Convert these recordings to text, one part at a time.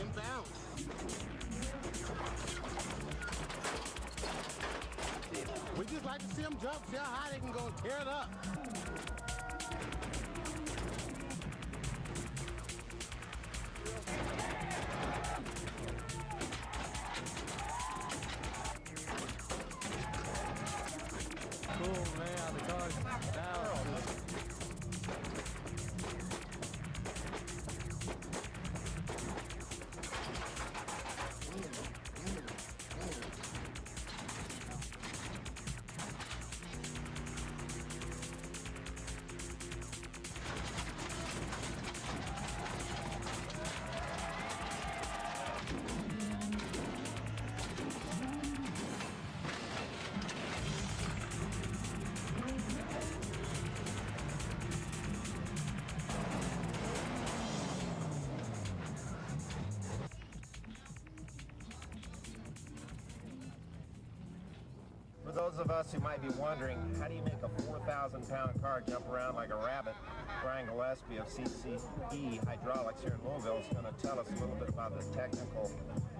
inbound. We just like to see them jump, see how high they can go and tear it up. Cool, man. The car's down. For those of us who might be wondering, how do you make a 4,000-pound car jump around like a rabbit? Brian Gillespie of CCE Hydraulics here in Louisville is going to tell us a little bit about the technical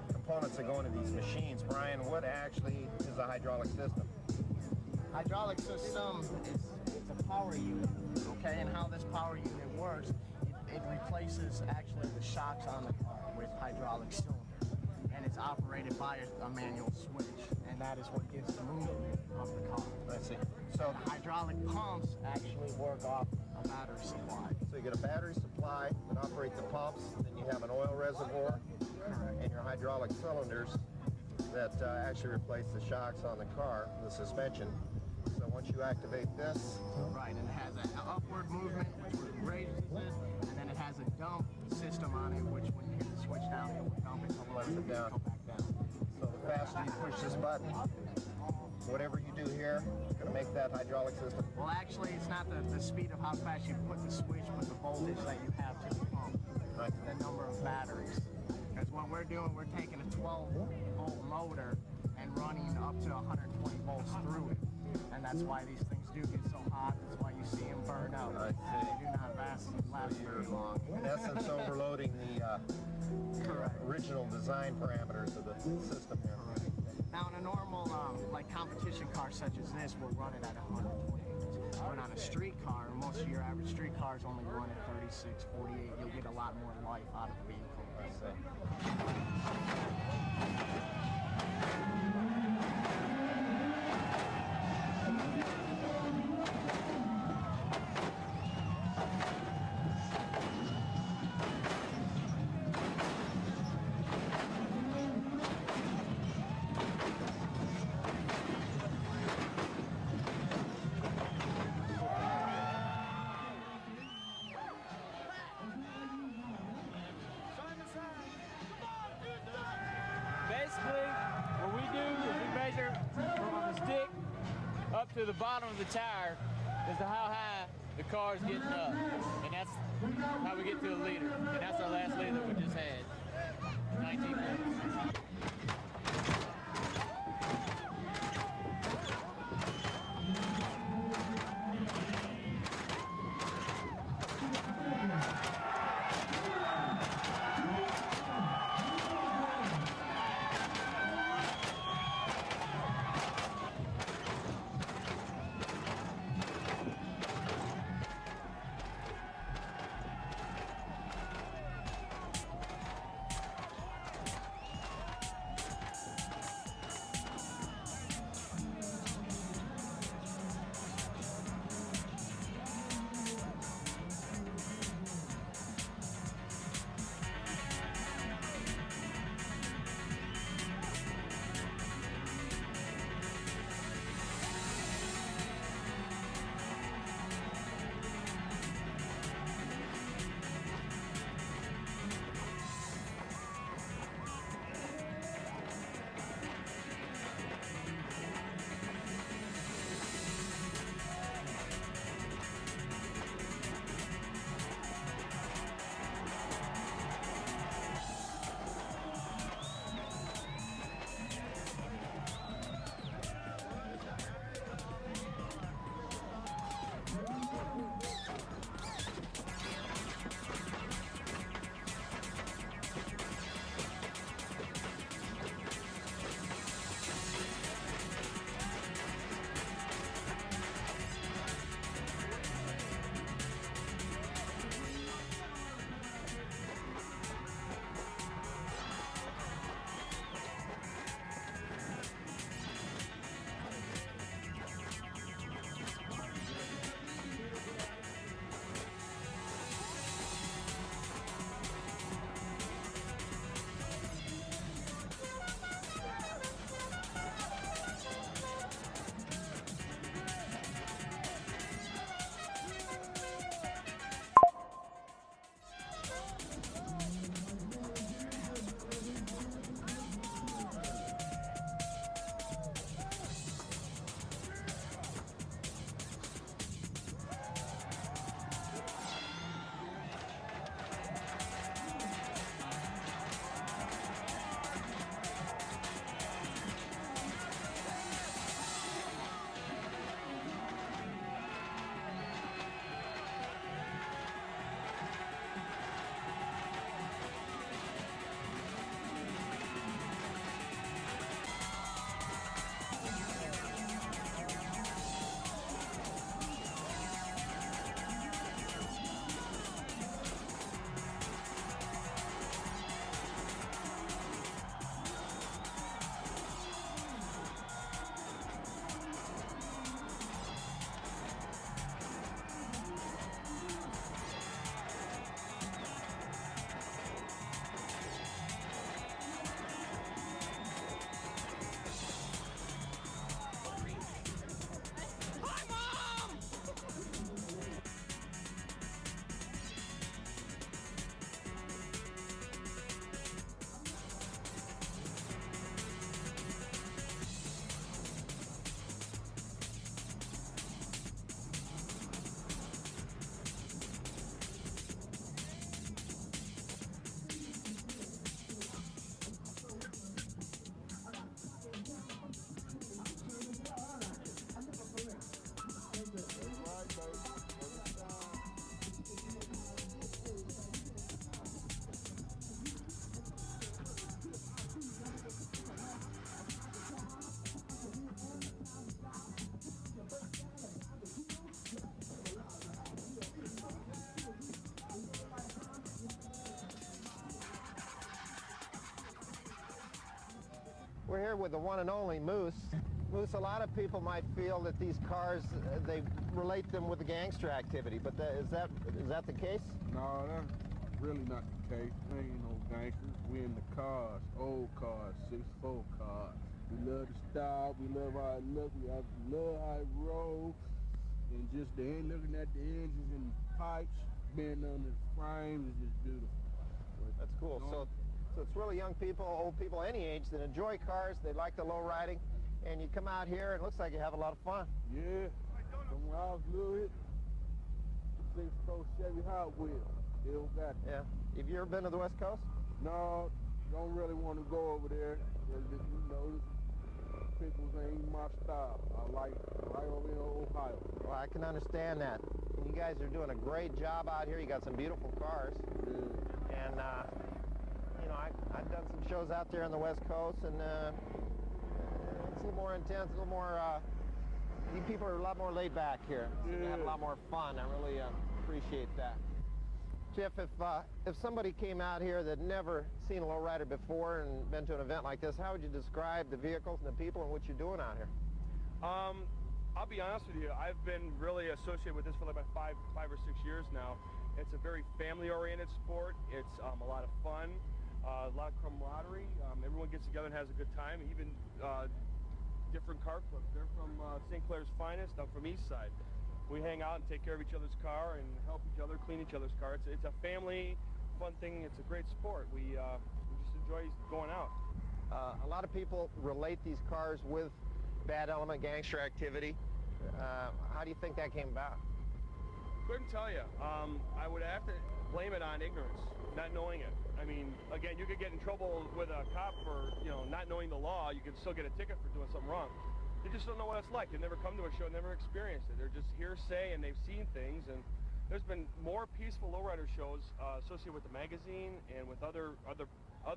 components that go into these machines. Brian, what actually is a hydraulic system? Hydraulic system is a power unit, okay? And how this power unit works, it replaces actually the shocks on the car with hydraulic cylinders. And it's operated by a manual switch, and that is what gives the movement of the car. I see. So the hydraulic pumps actually work off a battery supply. So you get a battery supply that operates the pumps, then you have an oil reservoir, and your hydraulic cylinders that actually replace the shocks on the car, the suspension. So once you activate this... Right, and it has an upward movement, which raises it, and then it has a dump system on it, which when you hit the switch down, it will dump it and lets it down. Go back down. So the faster you push this button, whatever you do here, it's going to make that hydraulic system. Well, actually, it's not the speed of how fast you put the switch, but the voltage that you have to the pump, right. The number of batteries. Because what we're doing, we're taking a 12-volt motor and running up to 120 volts through it. And that's why these things do get so hot. That's why you see them burn out. I see. They do not last very long. In essence, overloading the original design parameters of the system here. Now, in a normal, like competition car such as this, we'll run it at 120. But on a street car, most of your average street cars only run at 36, 48. You'll get a lot more life out of the vehicle. I see. Basically, what we do is we measure from the stick up to the bottom of the tire as to how high the car's getting up. And that's how we get to a liter. And that's our last liter that we just had. 19 minutes. here with the one and only Moose. Moose, a lot of people might feel that these cars, they relate them with the gangster activity, but is that the case? No, that's really not the case. We ain't no gangsters. We in the cars, old cars, 6'4" cars. We love the style, we love how it looks, we love how it rolls, and just looking at the engines and pipes, being on the frames is just beautiful. That's cool. So it's really young people, old people, any age that enjoy cars, they like the low riding, and you come out here and it looks like you have a lot of fun. Yeah, from when I was little, 6'4" Chevy Hot Wheels, still got it. Yeah. Have you ever been to the West Coast? No, don't really want to go over there. You know, people ain't my style. I like right over in Ohio. Well, I can understand that. You guys are doing a great job out here. You got some beautiful cars. Yeah. And, you know, I've done some shows out there on the West Coast, and it's a little more intense, a little more, you people are a lot more laid back here. So you have a lot more fun. I really appreciate that. Jeff, if somebody came out here that never seen a lowrider before and been to an event like this, how would you describe the vehicles and the people and what you're doing out here? I'll be honest with you. I've been really associated with this for like about five or 6 years now. It's a very family-oriented sport. It's a lot of fun, a lot of camaraderie. Everyone gets together and has a good time. Even different car clubs. They're from St. Clair's finest. I'm from East Side. We hang out and take care of each other's car and help each other clean each other's car. It's a family fun thing. It's a great sport. We just enjoy going out. A lot of people relate these cars with bad element gangster activity. How do you think that came about? Couldn't tell you. I would have to blame it on ignorance, not knowing it. I mean, again, you could get in trouble with a cop for, you know, not knowing the law. You could still get a ticket for doing something wrong. They just don't know what it's like. They've never come to a show, never experienced it. They're just hearsay, and they've seen things. And there's been more peaceful lowrider shows associated with the magazine and with other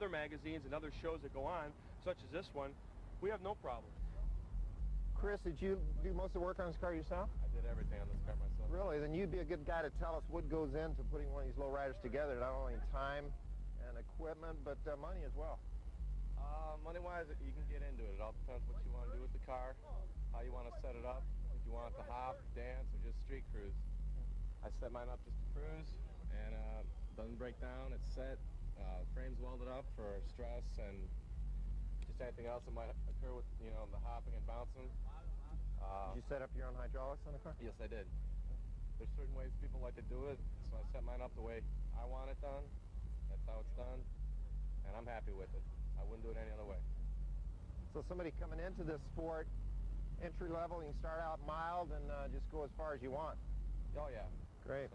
magazines and other shows that go on, such as this one. We have no problem. Chris, did you do most of the work on this car yourself? I did everything on this car myself. Really? Then you'd be a good guy to tell us what goes into putting one of these lowriders together, not only time and equipment, but money as well. Money-wise, you can get into it. It all depends what you want to do with the car, how you want to set it up, if you want it to hop, dance, or just street cruise. I set mine up just to cruise, and doesn't break down. It's set. Frame's welded up for stress and just anything else that might occur with, you know, the hopping and bouncing. Did you set up your own hydraulics on the car? Yes, I did. There's certain ways people like to do it, so I set mine up the way I want it done. That's how it's done, and I'm happy with it. I wouldn't do it any other way. So somebody coming into this sport, entry level, you can start out mild and just go as far as you want. Oh, yeah. Great.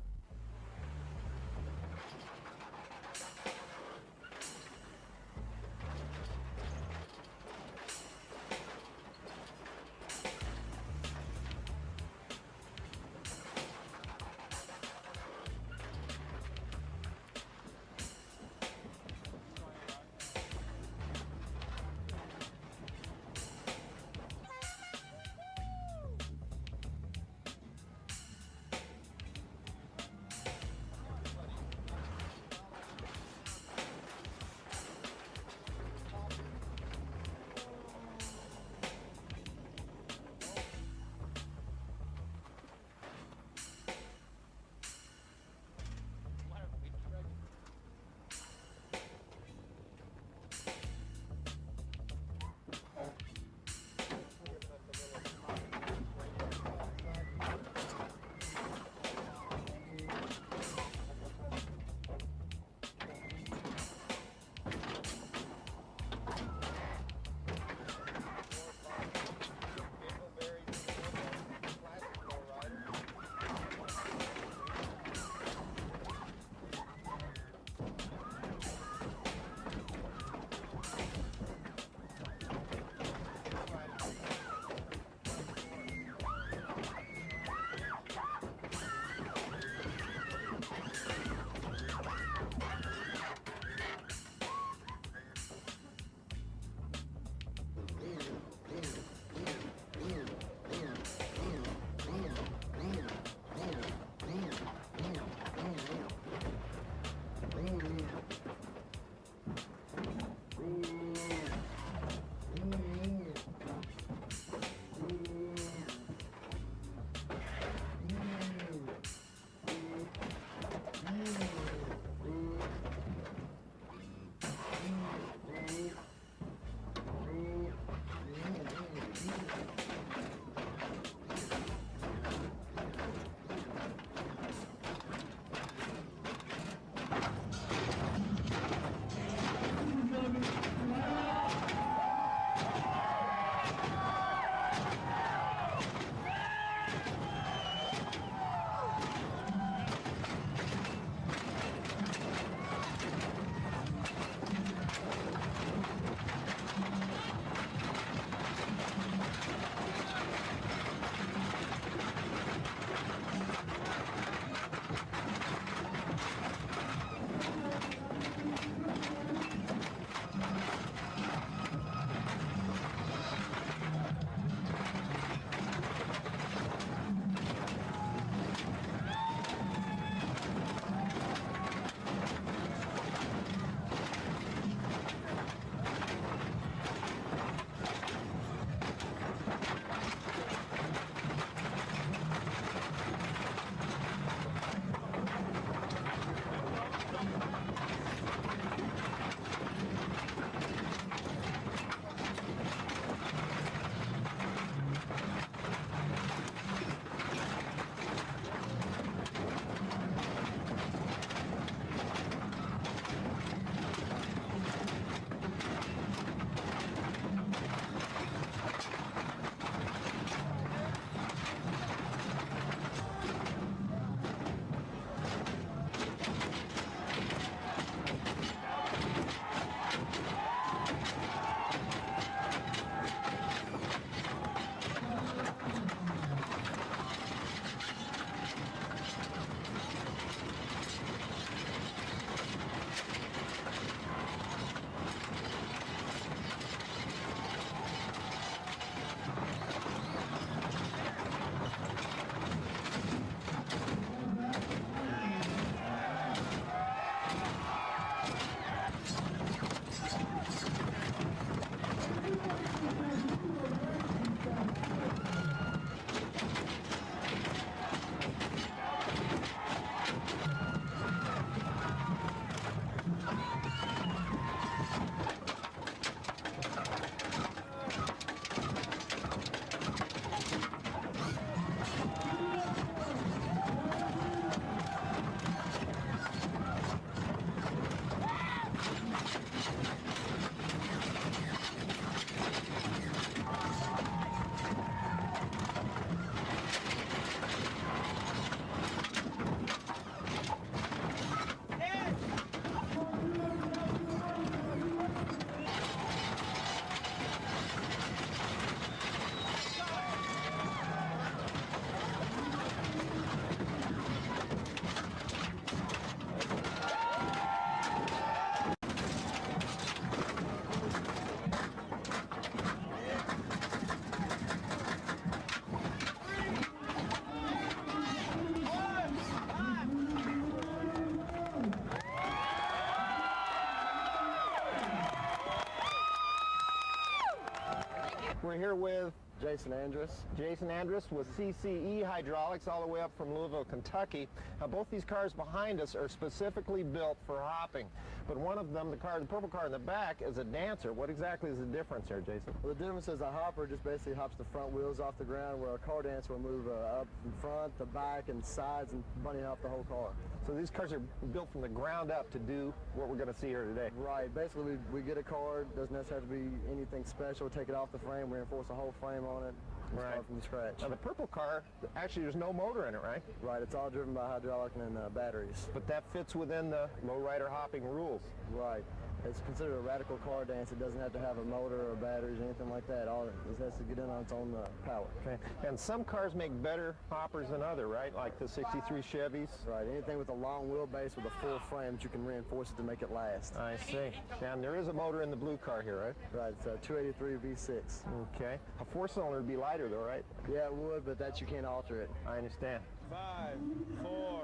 We're here with Jason Andrus. Jason Andrus with CCE Hydraulics all the way up from Louisville, Kentucky. Now, both these cars behind us are specifically built for hopping, but one of them, the purple car in the back, is a dancer. What exactly is the difference here, Jason? Well, the difference is a hopper just basically hops the front wheels off the ground, where a car dancer will move up in front, the back, and sides, and bunny hop the whole car. So these cars are built from the ground up to do what we're going to see here today. Right. Basically, we get a car. Doesn't necessarily have to be anything special. Take it off the frame, reinforce the whole frame on it. Right. Start from scratch. Now, the purple car, actually, there's no motor in it, right? Right. It's all driven by hydraulic and batteries. But that fits within the lowrider hopping rules. Right. It's considered a radical car dance. It doesn't have to have a motor or batteries or anything like that. All it has to get in on its own power. Okay. And some cars make better hoppers than other, right? Like the 63 Chevys. Right. Anything with a long wheelbase with a full frame that you can reinforce it to make it last. I see. And there is a motor in the blue car here, right? Right. It's a 283 V6. Okay. A four-cylinder would be lighter, though, right? Yeah, it would, but that you can't alter it. I understand. 5, 4,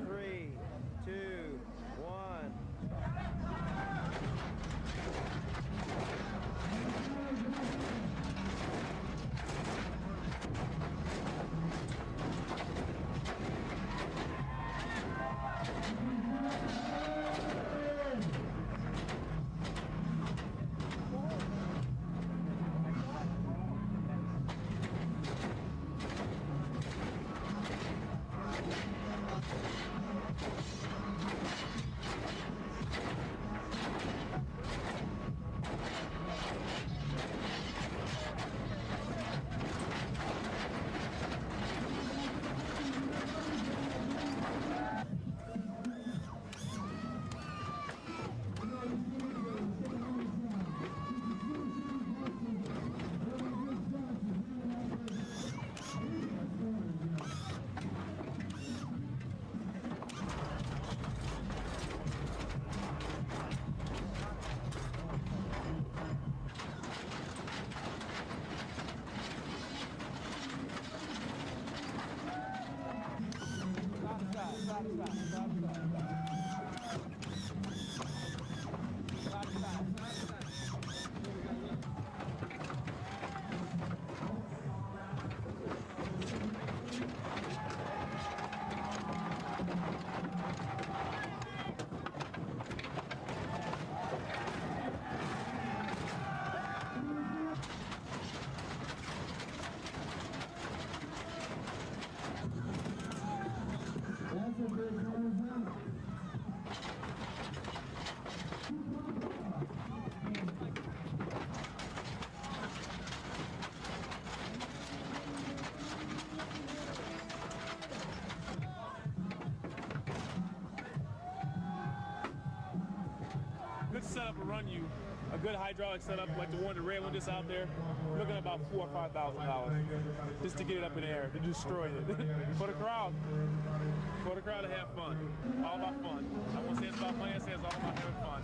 3, 2, 1. Good setup will run you. A good hydraulic setup like the one, the red one just out there, you're looking at about $4,000 or $5,000 just to get it up in the air, to destroy it. For the crowd to have fun. All about fun. I won't say it's about money, I say it's all about having fun.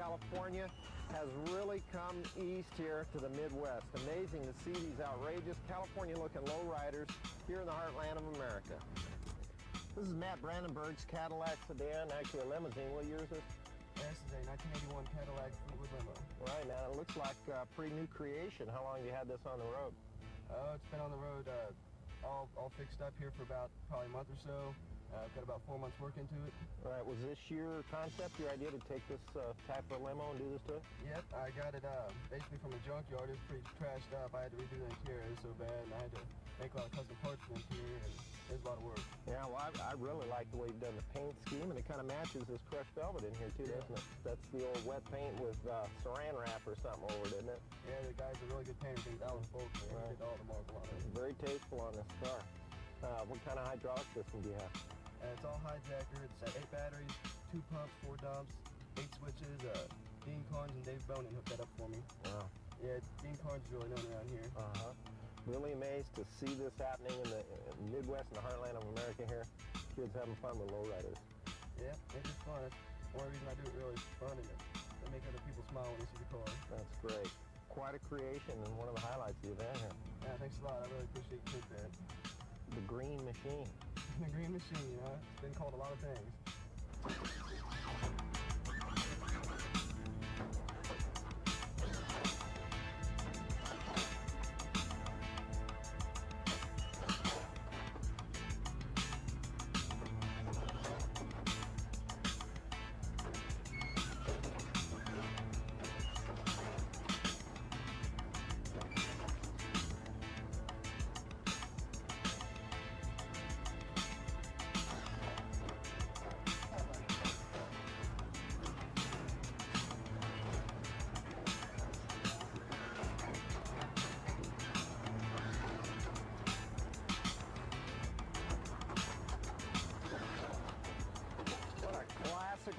California has really come east here to the Midwest. Amazing to see these outrageous California-looking lowriders here in the heartland of America. This is Matt Brandenburg's Cadillac sedan, actually a limousine. What year is this? This is a 1981 Cadillac Fleetwood limo. Right, now it looks like a pretty new creation. How long have you had this on the road? It's been on the road all fixed up here for about probably a month or so. I've got about 4 months work into it. All right, was this your concept, your idea to take this type of limo and do this to it? Yep, I got it basically from a junkyard. It was pretty trashed up. I had to redo the interior. It was so bad, and I had to make a lot of custom parts for the interior, and it was a lot of work. Yeah, well, I really like the way you've done the paint scheme, and it kind of matches this crushed velvet in here, too, doesn't it? That's the old wet paint with saran wrap or something over it, isn't it? Yeah, the guy's a really good painter. He's Alan Folks, and he did all the marble on it. Very tasteful on this car. What kind of hydraulic system do you have? It's all hijacker. It's 8 batteries, 2 pumps, 4 dumps, 8 switches. Dean Carnes and Dave Bonin hooked that up for me. Wow. Yeah, Dean Carnes is really known around here. Really amazed to see this happening in the Midwest and the heartland of America here. Kids having fun with lowriders. Yeah, it's just fun. That's one reason I do it, really. It's fun, and they make other people smile when they see the car. That's great. Quite a creation and one of the highlights of the event here. Yeah, thanks a lot. I really appreciate you doing that. The Green Machine. The Green Machine, you know, it's been called a lot of things.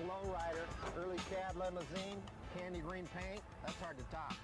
Lowrider, early cab limousine, candy green paint, that's hard to top.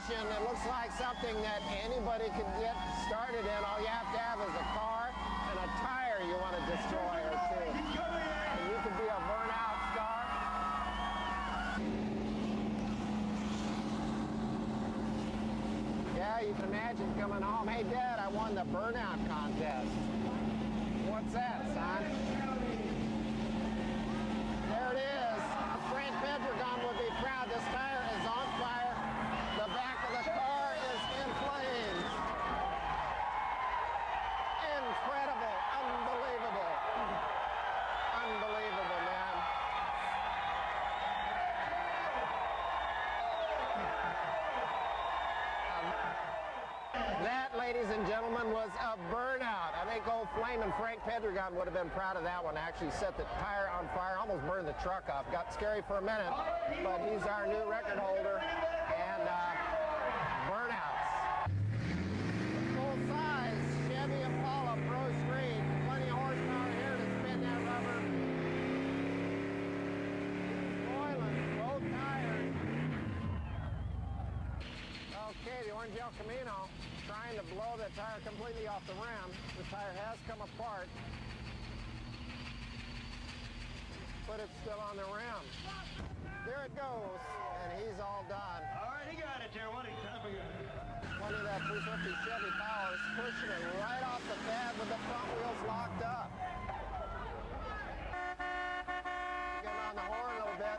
It looks like something that anybody can get started in. All you have to have is a car and a tire you want to destroy or two. And you can be a burnout star. Yeah, you can imagine coming home, hey Dad, I won the burnout contest. What's that, son? There it is. Frank Pedregon would be proud. This tire is on fire. The back of the car is in flames. Incredible. Unbelievable. Unbelievable, man. That, ladies and gentlemen, was a burnout. I think old Flamin' Frank Pedregon would have been proud of that one. Actually set the tire on fire, almost burned the truck off. Got scary for a minute, but he's our new record holder. And burnouts. Full-size Chevy Impala Pro Street. Plenty of horsepower here to spin that rubber. Spoiling both tires. Okay, the Orange El Camino trying to blow that tire completely off the rim. The tire has come apart, but it's still on the rim. There it goes, and he's all done. All right, he got it there. What time we got? Plenty of that 350 Chevy power is pushing it right off the pad with the front wheels locked up. Getting on the horn a little bit.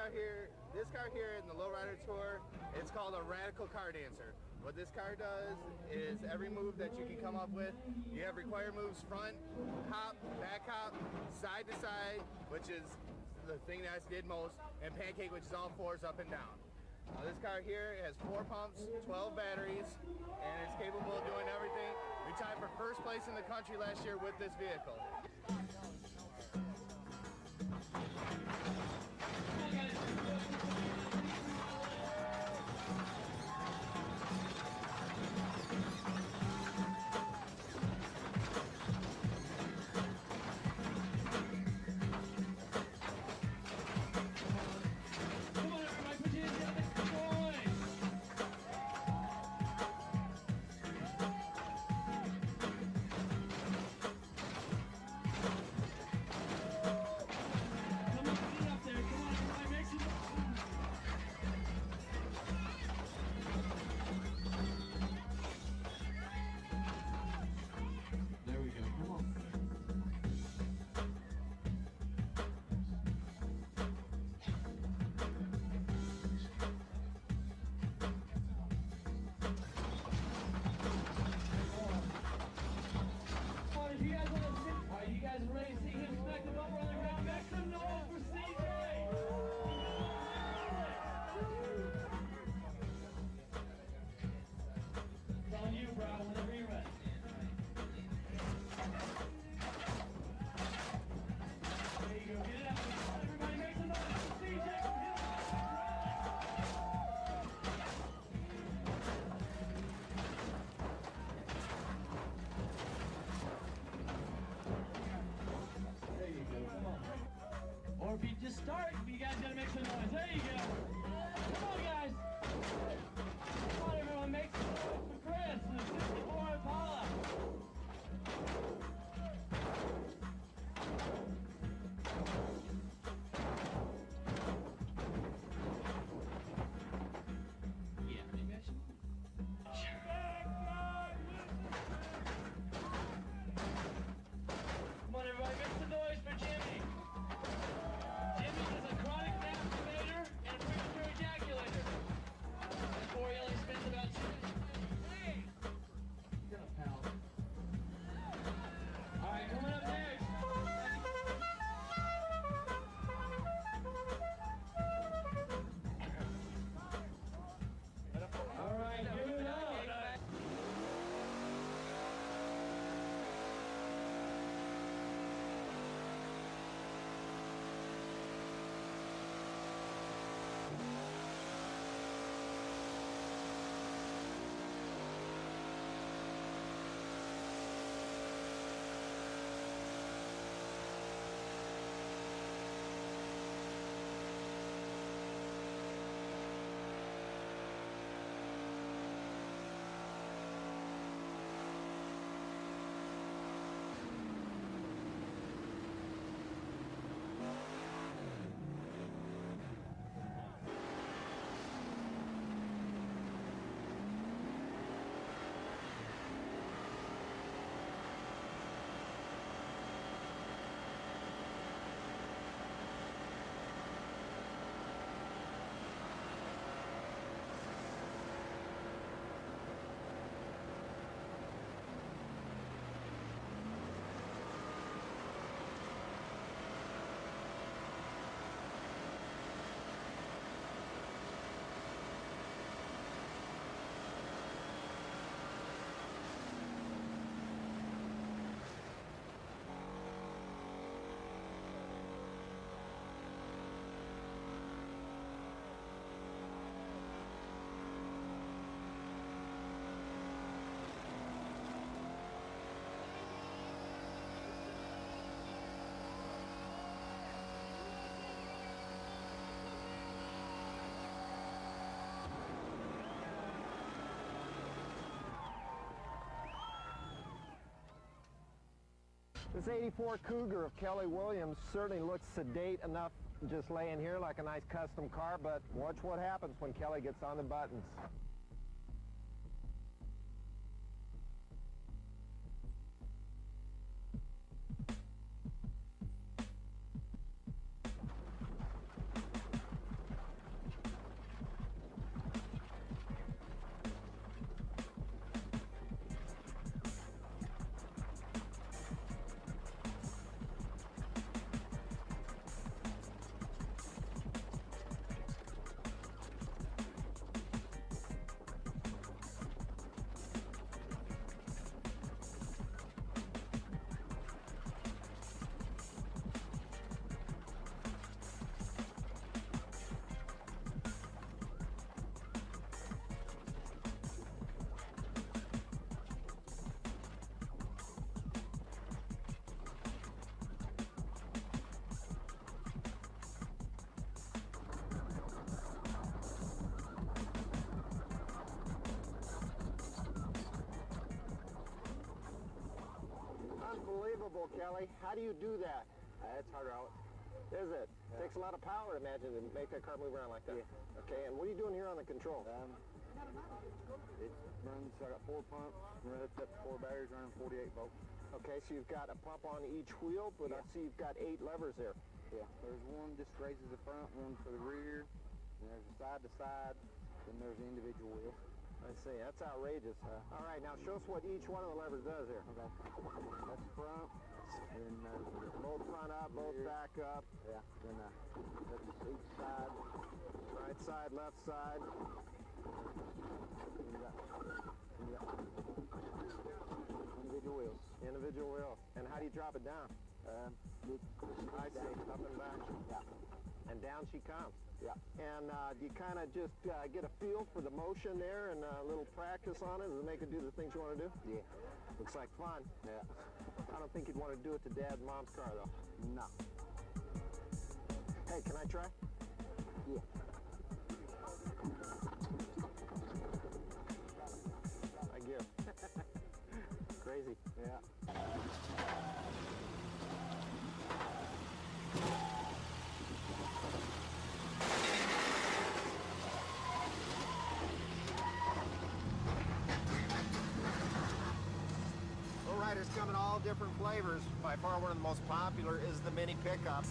car here in the Lowrider Tour, it's called a radical car dancer. What this car does is every move that you can come up with, you have required moves: front, hop, back hop, side to side, which is the thing that I did most, and pancake, which is all fours up and down. This car here has 4 pumps, 12 batteries, and it's capable of doing everything. We tied for first place in the country last year with this vehicle. Or if you just start, you guys gotta make some noise. There you go. Come on, guys. Come on, everyone, make some noise for Chris and the 64 Impala. Come on, everybody, make some noise for Jimmy. Jimmy is a chronic masturbator and a premature ejaculator. Before he only spends about 2 minutes. Get up, pal. All right, coming up next. All right, give it up. This 84 Cougar of Kelly Williams certainly looks sedate enough just laying here like a nice custom car, but watch what happens when Kelly gets on the buttons. belly. How do you do that? It's hydraulic. Is it? Yeah. Takes a lot of power, imagine, to make that car move around like that. Yeah. Okay, and what are you doing here on the control? It runs, I got 4 pumps, hooked up to 4 batteries, running 48 volts. Okay, so you've got a pump on each wheel, but I see you've got 8 levers there. Yeah, there's one just raises the front, one for the rear, and there's a side to side, then there's the individual wheel. I see, that's outrageous. All right, now show us what each one of the levers does here. Okay, that's front, and both front up, both rear. back up. Yeah, then that's each side. Right side, left side. You got individual wheels. Individual wheel. And how do you drop it down? I see, up and back. Yeah. And down she comes. Yeah. And do you kind of just get a feel for the motion there and a little practice on it to make it do the things you want to do? Yeah. Looks like fun. Yeah. I don't think you'd want to do it to Dad and Mom's car, though. No. Hey, can I try? Yeah. I give. Crazy. Yeah. Lowriders come in all different flavors. By far one of the most popular is the mini pickup.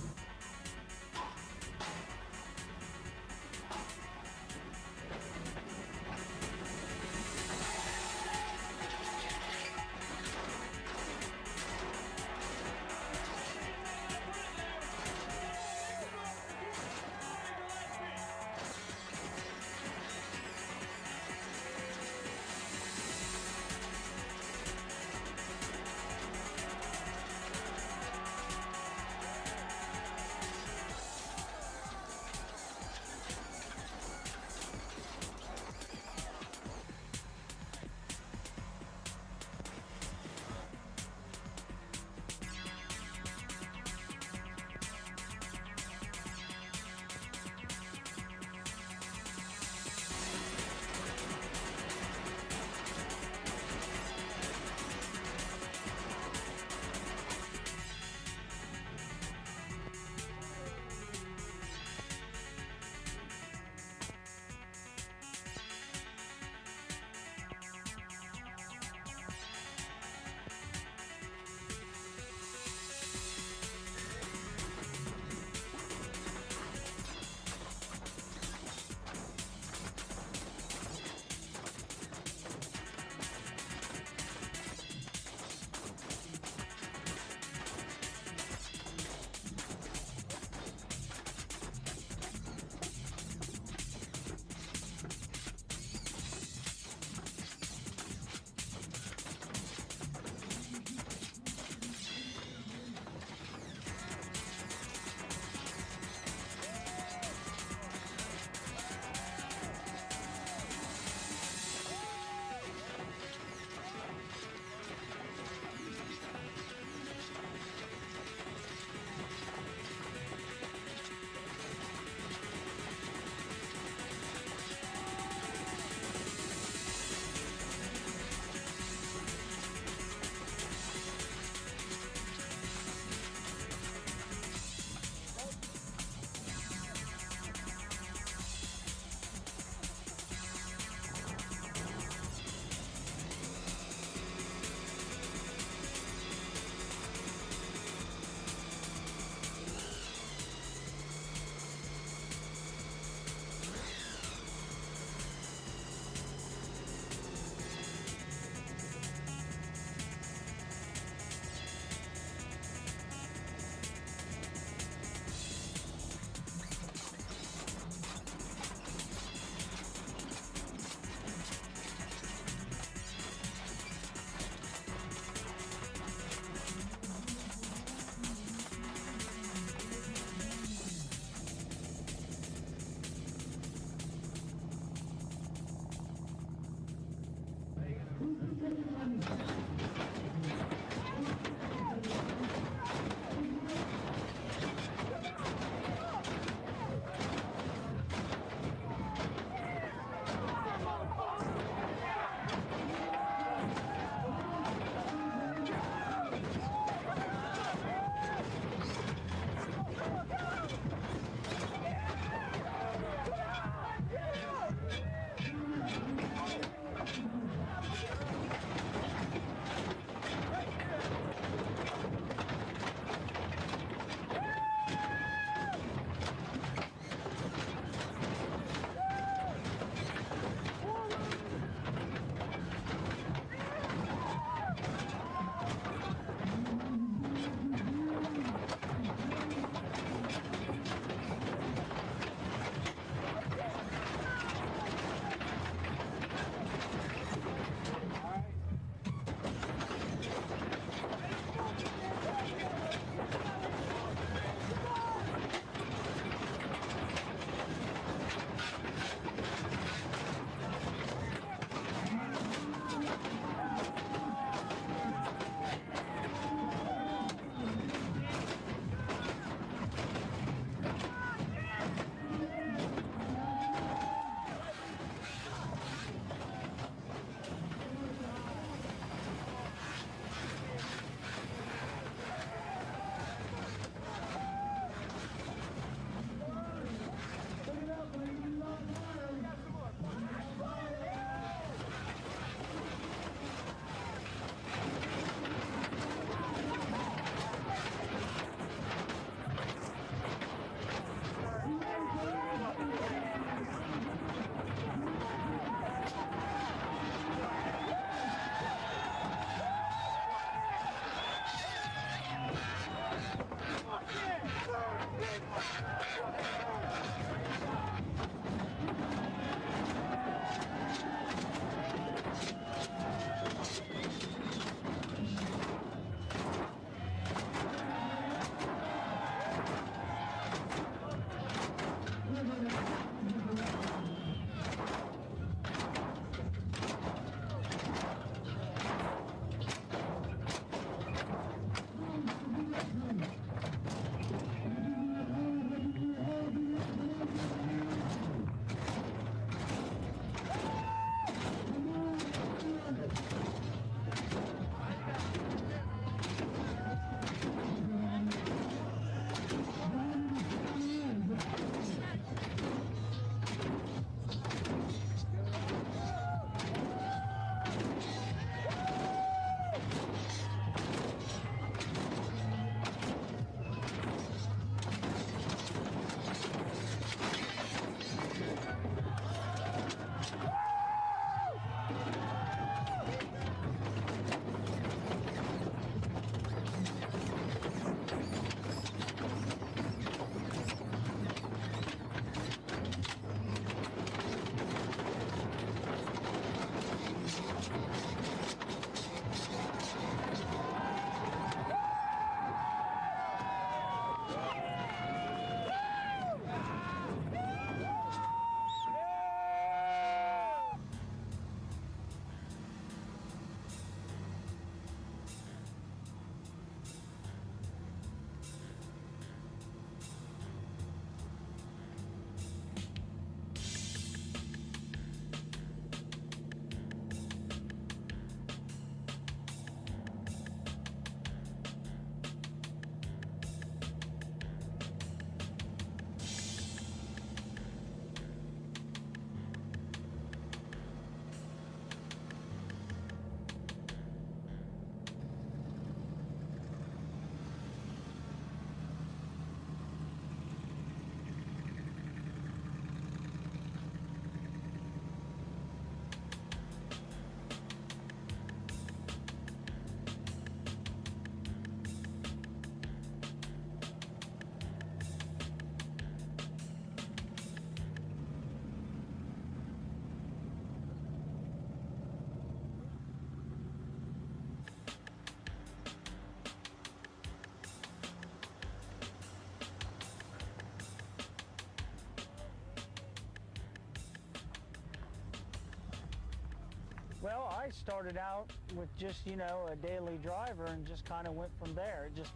Well, I started out with just, you know, a daily driver and just kind of went from there. It just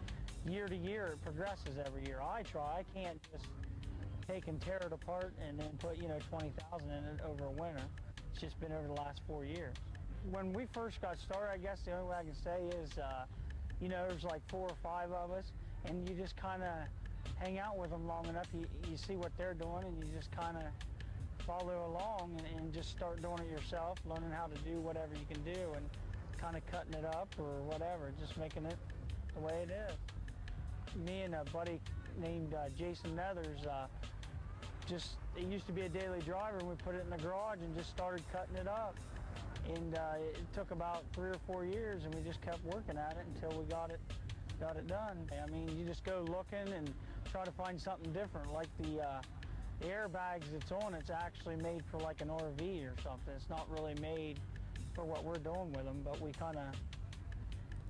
year to year, it progresses every year. I can't just take and tear it apart and then put, you know, 20,000 in it over a winter. It's just been over the last 4 years. When we first got started, I guess the only way I can say is, you know, there's like 4 or 5 of us, and you just kind of hang out with them long enough. You see what they're doing, and you just kind of follow along and just start doing it yourself, learning how to do whatever you can do and kind of cutting it up or whatever, just making it the way it is. Me and a buddy named Jason Nethers, it used to be a daily driver, and we put it in the garage and just started cutting it up. And it took about 3 or 4 years, and we just kept working at it until we got it done. I mean, you just go looking and try to find something different, like the airbags that's on, it's actually made for like an RV or something. It's not really made for what we're doing with them, but we kind of,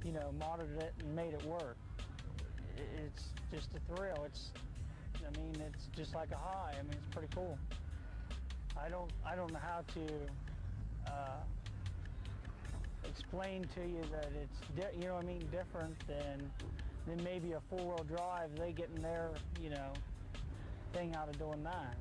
you know, modded it and made it work. It's just a thrill. I mean, it's just like a high. I mean, it's pretty cool. I don't know how to explain to you that it's, you know what I mean, different than maybe a 4-wheel drive. They getting their, you know, thing out of doing that.